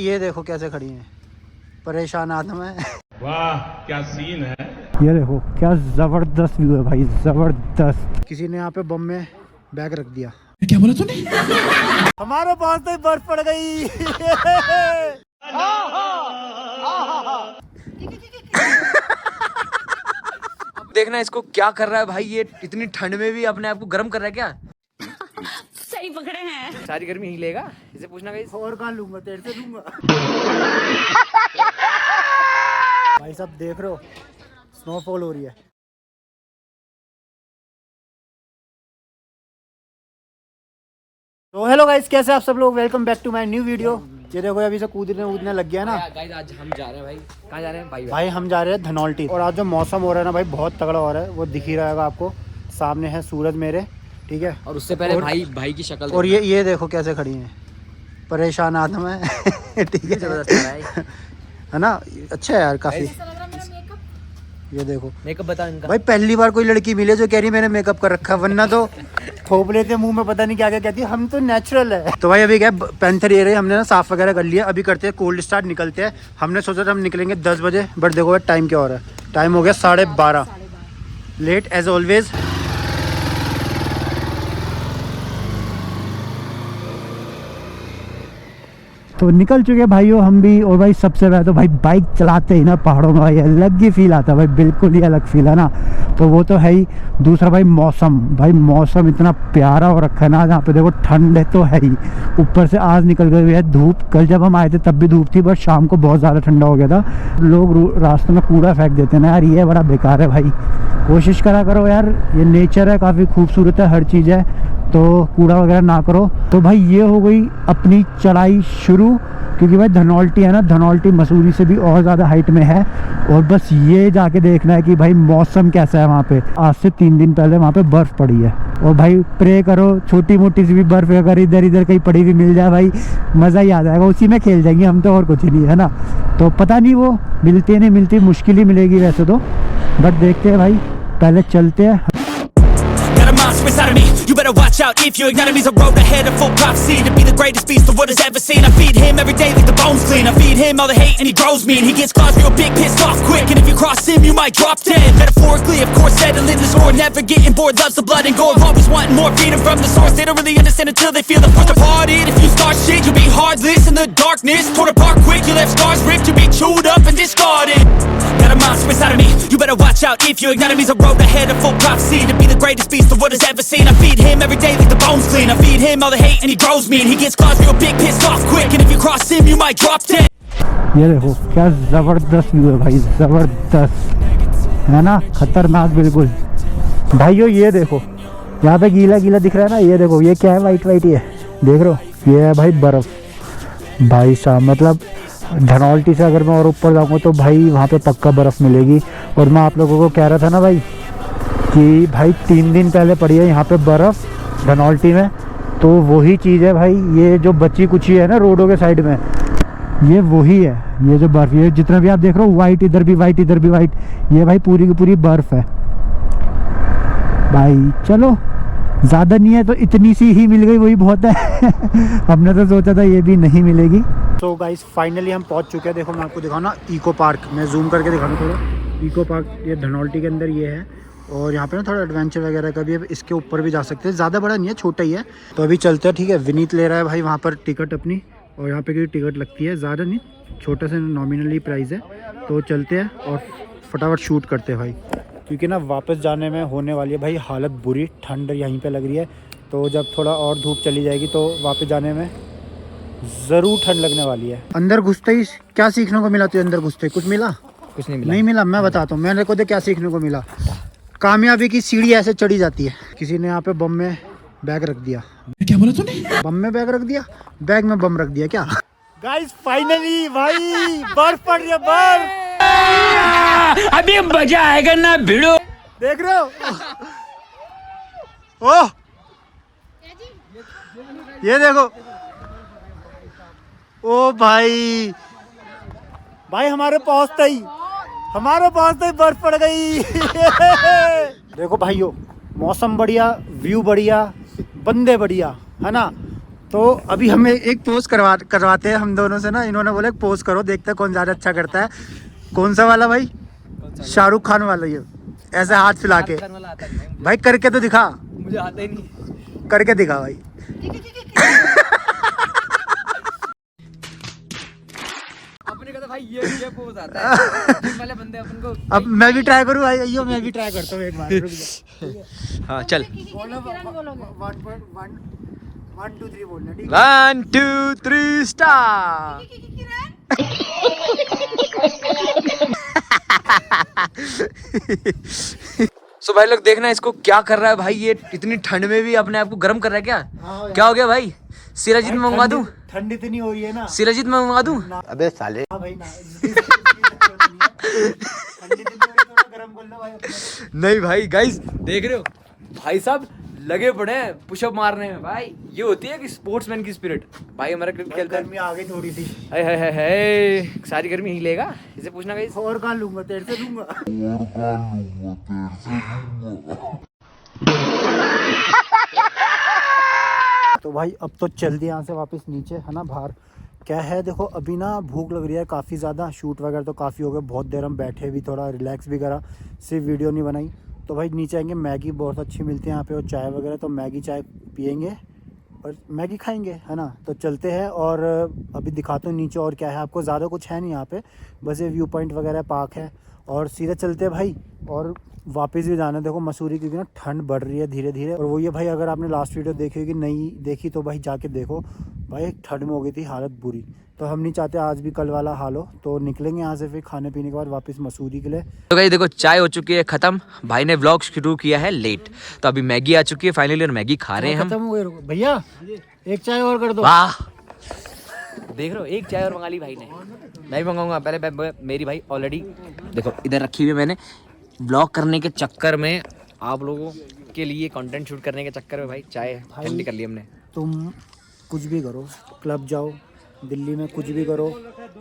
ये देखो कैसे खड़ी हैं, परेशान आदम है। वाह क्या सीन है। ये देखो क्या जबरदस्त व्यू है भाई, जबरदस्त। किसी ने यहाँ पे बम में बैग रख दिया। क्या बोला तूने? हमारे पास तो बर्फ पड़ गई। देखना इसको क्या कर रहा है भाई, ये इतनी ठंड में भी अपने आप को गर्म कर रहा है क्या? सही पकड़े हैं। सारी गर्मी यही लेगा, इसे पूछना गाइस। और कहाँ लूंगा, तेरे से लूंगा। भाई साहब देख रहे हो, स्नोफॉल हो रही है। तो हेलो गाइस, कैसे आप सब लोग, welcome back to my new video. ये देखो अभी से कूदने लग गया ना गाइस। आज हम जा रहे हैं भाई, कहाँ जा रहे हैं भाई हम जा रहे हैं धनौल्टी। और आज जो मौसम हो रहा है ना भाई, बहुत तगड़ा हो रहा है, वो दिख ही रहेगा आपको। सामने है सूरज मेरे, ठीक है। और उससे पहले भाई की शक्ल। और ये देखो कैसे खड़ी हैं, परेशान आदम है। ठीक है, जबरदस्त है ना, अच्छा है यार काफी। ये देखो मेकअप बता इनका। भाई पहली बार कोई लड़की मिले जो कह रही मैंने मेकअप कर रखा, वरना तो थोप लेते मुंह में, पता नहीं क्या क्या कहती है। हम तो नेचुरल है। तो भाई अभी क्या पैंथर ये रहे, हमने ना साफ वगैरह कर लिया। अभी करते हैं कोल्ड स्टार्ट, निकलते हैं। हमने सोचा था हम निकलेंगे 10 बजे, बट देखो भाई टाइम क्या हो रहा है, टाइम हो गया 12:30। Late as always. तो निकल चुके भाइयों हम भी। और भाई सबसे पहले तो भाई बाइक चलाते ही ना पहाड़ों में भाई अलग ही फील आता है भाई, बिल्कुल ही अलग फील है ना। तो वो तो है ही। दूसरा भाई मौसम इतना प्यारा हो रखा है ना, जहाँ पे देखो ठंड है तो है ही, ऊपर से आज निकल गई है धूप। कल जब हम आए थे तब भी धूप थी, बट शाम को बहुत ज़्यादा ठंडा हो गया था। लोग रास्ते में कूड़ा फेंक देते हैं ना यार, ये बड़ा बेकार है भाई। कोशिश करा करो यार, ये नेचर है, काफ़ी खूबसूरत है, हर चीज़ है, तो कूड़ा वगैरह ना करो। तो भाई ये हो गई अपनी चढ़ाई शुरू, क्योंकि भाई धनौल्टी है ना, धनौल्टी मसूरी से भी और ज़्यादा हाइट में है। और बस ये जाके देखना है कि भाई मौसम कैसा है वहाँ पे। आज से 3 दिन पहले वहाँ पे बर्फ़ पड़ी है। और भाई प्रे करो छोटी मोटी सी भी बर्फ़ अगर इधर कहीं पड़ी हुई मिल जाए भाई, मज़ा ही आ जाएगा, उसी में खेल जाएंगे हम तो, और कुछ नहीं है ना। तो पता नहीं वो मिलती नहीं मिलती, मुश्किल ही मिलेगी वैसे तो, बट देखते हैं भाई, पहले चलते हैं। Got a monster inside of me, you better watch out if you ignite me's a road ahead of full prophecy. To be the greatest beast the world has ever seen. I feed him every day like the bones clean. I feed him all the hate and he grows me. And he gets claws real big, pissed off quick. And if you cross him you might drop dead. Metaphorically of course settling the score. Never getting bored, loves the blood and gore. Always wanting more, freedom from the source. They don't really understand until they feel the force departed. If you start shit you'll be heartless in the darkness. Torn apart quick, you left scars ripped. You'll be chewed up and discarded. Got a monster inside of me, you better watch out if you ignite me's a road ahead of full prophecy. To be the greatest beast the world has ever seen. I feed him every day like the bones clean. I feed him all the hate and he grows me. And he gets claws real big, pissed off quick. And if you cross him you might drop dead. ये देखो क्या जबरदस्त view है भाई, जबरदस्त है ना, खतरनाक बिल्कुल। भाइयों ये देखो यहाँ पे गीला गीला दिख रहा है ना, ये देखो ये क्या है, वाइट वाइट ही है, देख रहे हो, ये है भाई बर्फ। भाई साहब मतलब धनौल्टी से अगर मैं और ऊपर जाऊँगा तो भाई वहाँ पे पक्का बर्फ़ मिलेगी। और मैं आप लोगों को कह रहा था ना भाई कि भाई 3 दिन पहले पड़ी है यहाँ पे बर्फ़ धनौल्टी में, तो वही चीज़ है भाई। ये जो बची कुची है ना रोडों के साइड में, ये वही है, ये जो बर्फ़, ये जितना भी आप देख रहे हो वाइट, इधर भी वाइट इधर भी वाइट, ये भाई पूरी की पूरी बर्फ़ है भाई। चलो ज़्यादा नहीं है तो इतनी सी ही मिल गई, वही बहुत है। हमने तो सोचा था ये भी नहीं मिलेगी। तो गाइस फाइनली हम पहुंच चुके हैं। देखो मैं आपको दिखाऊँ ना इको पार्क, मैं जूम करके दिखाऊँ थोड़ा। इको पार्क ये धनौल्टी के अंदर ये है, और यहाँ पे ना थोड़ा एडवेंचर वगैरह का भी है, इसके ऊपर भी जा सकते हैं, ज़्यादा बड़ा नहीं है, छोटा ही है। तो अभी चलते हैं, ठीक है। विनीत ले रहा है भाई वहाँ पर टिकट अपनी, और यहाँ पे की टिकट लगती है ज़्यादा नहीं, छोटा सा नॉमिनली प्राइस है। तो चलते हैं और फटाफट शूट करते हैं भाई, क्योंकि ना वापस जाने में होने वाली है भाई हालत बुरी। ठंड यहीं पे लग रही है, तो जब थोड़ा और धूप चली जाएगी तो वापस जाने में ज़रूर ठंड लगने वाली है। अंदर घुसते ही क्या सीखने को मिला तुझे? अंदर घुसते कुछ मिला? कुछ नहीं मिला। नहीं मिला? मैं बताता हूँ मेरे को तो क्या सीखने को मिला। कामयाबी की सीढ़ी ऐसे चढ़ी जाती है। किसी ने यहाँ पे बम में बैग रख दिया। क्या बोला तूने? बम में बैग रख दिया, बैग में बम रख दिया क्या? गाइस फाइनली भाई बर्फ पड़ रही है, बर्फ। अभी मजा आएगा ना भिड़ो। देख रहे हो? ओह ये देखो, ओ भाई भाई हमारे पहुंचते ही बर्फ पड़ गई। देखो भाइयों, मौसम बढ़िया, व्यू बढ़िया, बंदे बढ़िया, है ना। तो अभी हमें एक पोज करवाते हैं हम दोनों से ना। इन्होंने बोला पोज करो, देखते हैं कौन ज़्यादा अच्छा करता है। कौन सा वाला भाई? शाहरुख खान वाला। ये ऐसे हाथ फैला के भाई करके तो दिखा। मुझे आता ही नहीं। करके दिखा भाई। अपने का तो भाई ये पोज आता है। जिम वाले बंदे अपन को। अब मैं भी ट्राई करूँ भाई? अयो मैं भी ट्राई करता हूँ एक बार। रुक जा। हाँ चल। 1 2 3 बोलना, ठीक 1 2 3 स्टार्ट। सो भाई लोग देखना इसको क्या कर रहा है भाई। ये इतनी ठंड में भी अपने आप को गर्म कर रहा है क्या? क्या हो गया भाई? सिराजीत में मंगवा दूं? ठंड इतनी हो रही है ना। सिराजीत में मंगवा दूं? अबे साले। हाँ भाई ना। ठंड इतनी हो रही है, थोड़ा गरम कर लो भाई अपना। नहीं भाई गाइस देख रहे हो भाई साहब लगे पड़े हैं पुशअप मारने में। भाई ये होती है कि स्पोर्ट्समैन की स्पिरिट। भाई हमारा क्रिकेट खेलता है। गर्मी आ गई थोड़ी सी। हाय हाय हाय हाय, सारी गर्मी ही लेगा। इसे पूछना गाइस। और कहाँ लूंगा? तेरे से लूंगा। तो भाई अब तो चल दिए यहाँ से वापस नीचे, है ना, बाहर। क्या है देखो, अभी ना भूख लग रही है काफ़ी ज़्यादा। शूट वगैरह तो काफ़ी हो गए, बहुत देर हम बैठे भी, थोड़ा रिलैक्स भी करा, सिर्फ वीडियो नहीं बनाई। तो भाई नीचे आएंगे, मैगी बहुत अच्छी मिलती है यहाँ पे और चाय वगैरह। तो मैगी चाय पियेंगे और मैगी खाएंगे, है ना। तो चलते हैं और अभी दिखाता हूँ नीचे और क्या है आपको। ज़्यादा कुछ है नहीं यहाँ पे, बस ये व्यू पॉइंट वगैरह पार्क है और सीधा चलते हैं भाई। और वापस भी जाना है देखो मसूरी, क्योंकि ना ठंड बढ़ रही है धीरे धीरे। और वो ये भाई, अगर आपने लास्ट वीडियो देखी होगी, नहीं देखी तो भाई जाके देखो भाई। ठंड में हो गई थी हालत बुरी। तो हम नहीं चाहते आज भी कल वाला हाल हो। तो निकलेंगे यहाँ से फिर खाने पीने के बाद वापस मसूरी के लिए। तो गाइस देखो चाय हो चुकी है खत्म। भाई ने व्लॉग शुरू किया है लेट, तो अभी मैगी आ चुकी है फाइनली और मैगी खा रहे हैं हम। खत्म हो गए भैया, एक चाय और कर दो। वाह देख रहे हो, एक चाय और मंगा ली भाई ने। मैं भी मंगाऊंगा पहले। मेरी भाई ऑलरेडी देखो इधर रखी हुई है मैंने। ब्लॉग करने के चक्कर में, आप लोगों के लिए कंटेंट शूट करने के चक्कर में भाई चाय ठंडी कर ली हमने। तुम कुछ भी करो, क्लब जाओ, दिल्ली में कुछ भी करो,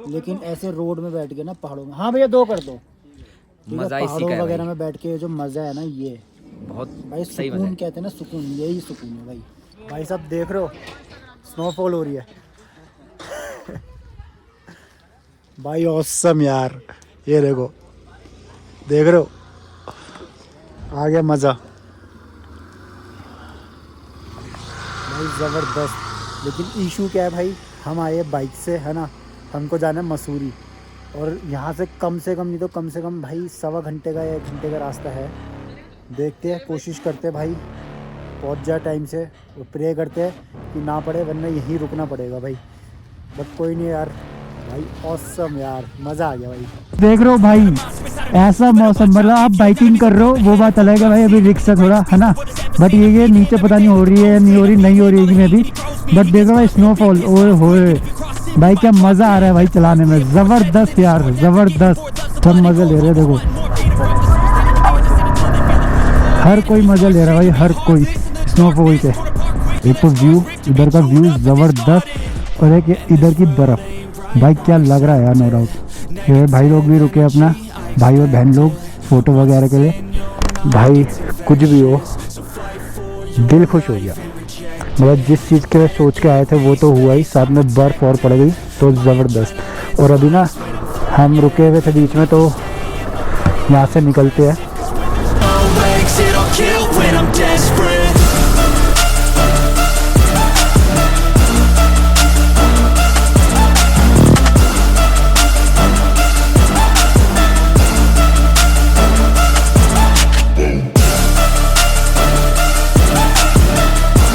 लेकिन ऐसे रोड में बैठ के ना, पहाड़ों में। हाँ भैया 2 कर दो। मजा इसी पहाड़ों का है वगैरह भाई। में बैठ के जो मजा है ना, ये बहुत भाई सही मजा सुकून है। कहते हैं ना, सुकून, यही सुकून है भाई। भाई साहब देख रहे हो स्नोफॉल हो रही है। भाई ऑसम यार, ये देखो, देख रहे हो, आ गया मज़ा भाई ज़बरदस्त। लेकिन इशू क्या है भाई, हम आए बाइक से, है ना, हमको जाना है मसूरी और यहाँ से कम नहीं तो कम से कम भाई 1.25 घंटे का या 1 घंटे का रास्ता है। देखते हैं, कोशिश करते हैं भाई पहुँच जाए टाइम से, और प्रे करते हैं कि ना पड़े, वरना यहीं रुकना पड़ेगा भाई। बट कोई नहीं यार, भाई ऑसम यार, मज़ा आ गया भाई। देख रहे हो भाई ऐसा मौसम, मतलब आप बाइकिंग कर रहे हो वो बात अलग है भाई, अभी रिक्स है थोड़ा, है ना। बट ये नीचे पता नहीं हो रही है नहीं हो रही है में भी। बट देखो भाई स्नोफॉल, ओए होए भाई क्या मज़ा आ रहा है भाई चलाने में। ज़बरदस्त यार, ज़बरदस्त, सब मज़े ले रहे हैं। देखो हर कोई मज़ा ले रहा है भाई, हर कोई स्नोफॉल के। एक तो व्यू, इधर का व्यू ज़बरदस्त, और एक इधर की बर्फ़। भाई क्या लग रहा है यार, नो डाउट। ये भाई लोग भी रुके अपना, भाई और बहन लोग फ़ोटो वगैरह के लिए। भाई कुछ भी हो, दिल खुश हो गया। मतलब जिस चीज़ के सोच के आए थे वो तो हुआ ही, साथ में बर्फ़ और पड़ गई तो ज़बरदस्त। और अभी ना हम रुके हुए थे बीच में, तो यहाँ से निकलते हैं।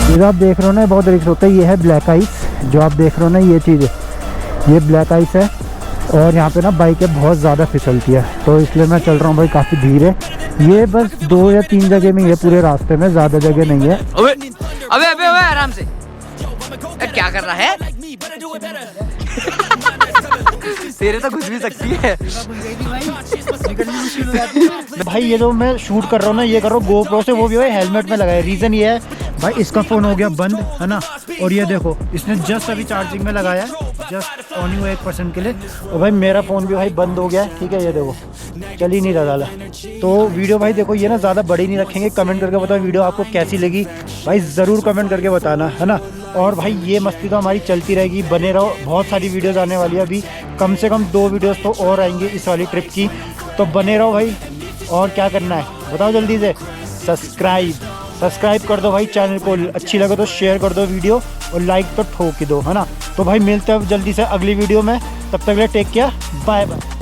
जो आप देख रहे हो ना बहुत रिस्क होता है। ये है ब्लैक आइस, जो आप देख रहे हो ना, ये चीज़, ये ब्लैक आइस है। और यहाँ पे ना बाइकें बहुत ज़्यादा फिसलती है, तो इसलिए मैं चल रहा हूँ भाई काफ़ी धीरे। ये बस 2 या 3 जगह में ये पूरे रास्ते में, ज़्यादा जगह नहीं है। अबे अबे अबे अबे आराम से, क्या कर रहा है? तेरे तो घुस भी सकती है भाई। ये जो मैं शूट कर रहा हूँ ना, ये कर रहा हूँ गोप्रो से, वो भी भाई हेलमेट में लगाया। रीज़न ये है भाई, इसका फ़ोन हो गया बंद, है ना। और ये देखो इसने जस्ट अभी चार्जिंग में लगाया, जस्ट ऑन ही हुआ 1% के लिए। और भाई मेरा फ़ोन भी भाई बंद हो गया है, ठीक है। ये देखो चल ही नहीं रहा ज़्यादा। तो वीडियो भाई देखो ये ना ज़्यादा बड़ी नहीं रखेंगे। कमेंट करके बताओ वीडियो आपको कैसी लगी भाई, ज़रूर कमेंट करके बताना, है ना। और भाई ये मस्ती तो हमारी चलती रहेगी, बने रहो, बहुत सारी वीडियोस आने वाली है। अभी कम से कम 2 वीडियोस तो और आएंगी इस वाली ट्रिप की, तो बने रहो भाई। और क्या करना है बताओ जल्दी से, सब्सक्राइब कर दो भाई चैनल को, अच्छी लगे तो शेयर कर दो वीडियो, और लाइक तो ठोक ही दो, है ना। तो भाई मिलते हैं जल्दी से अगली वीडियो में, तब तक के लिए टेक केयर, बाय बाय।